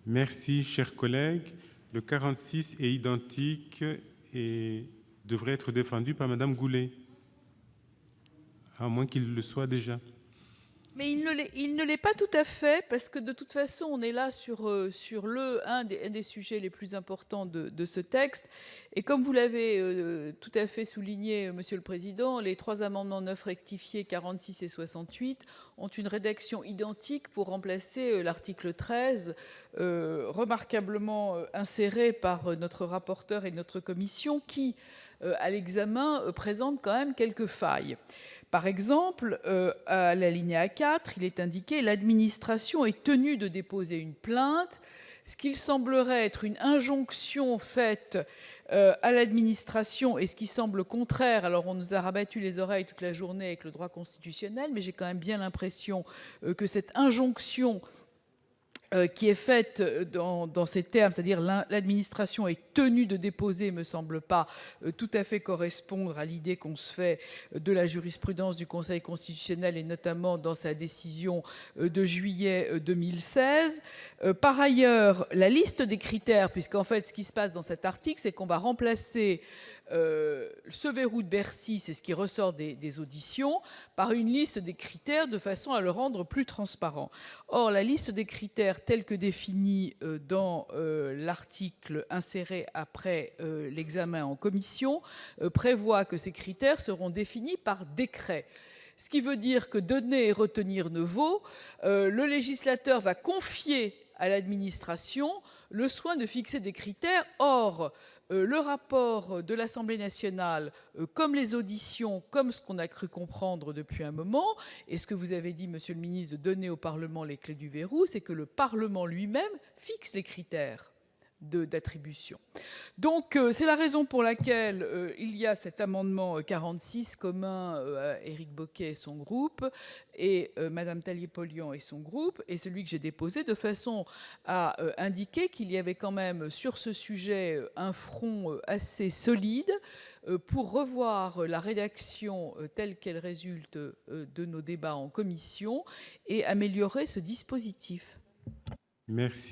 Merci, chers collègues. Le 46 est identique et devrait être défendu par Madame Goulet, à moins qu'il le soit déjà. Mais il ne l'est pas tout à fait, parce que de toute façon, on est là sur un des sujets les plus importants de ce texte. Et comme vous l'avez tout à fait souligné, Monsieur le Président, les trois amendements 9 rectifiés, 46 et 68 ont une rédaction identique pour remplacer l'article 13, remarquablement inséré par notre rapporteur et notre commission, qui, à l'examen, présente quand même quelques failles. Par exemple, à l'alinéa 4, il est indiqué: l'administration est tenue de déposer une plainte, ce qui semblerait être une injonction faite à l'administration, et ce qui semble contraire. Alors, on nous a rabattu les oreilles toute la journée avec le droit constitutionnel, mais j'ai quand même bien l'impression que cette injonction qui est faite dans ces termes, c'est-à-dire l'administration est tenue de déposer, me semble pas tout à fait correspondre à l'idée qu'on se fait de la jurisprudence du Conseil constitutionnel, et notamment dans sa décision de juillet 2016. Par ailleurs, la liste des critères, puisqu'en fait, ce qui se passe dans cet article, c'est qu'on va remplacer ce verrou de Bercy, c'est ce qui ressort des auditions, par une liste des critères de façon à le rendre plus transparent. Or, la liste des critères telle que définie dans l'article inséré après l'examen en commission prévoit que ces critères seront définis par décret. Ce qui veut dire que donner et retenir ne vaut. Le législateur va confier à l'administration le soin de fixer des critères. Or, le rapport de l'Assemblée nationale, comme les auditions, comme ce qu'on a cru comprendre depuis un moment, et ce que vous avez dit, Monsieur le ministre, de donner au Parlement les clés du verrou, c'est que le Parlement lui-même fixe les critères d'attribution. Donc, c'est la raison pour laquelle il y a cet amendement 46 commun à Éric Bocquet et son groupe, et Madame Tallier-Polian et son groupe, et celui que j'ai déposé, de façon à indiquer qu'il y avait quand même sur ce sujet un front assez solide pour revoir la rédaction telle qu'elle résulte de nos débats en commission et améliorer ce dispositif. Merci.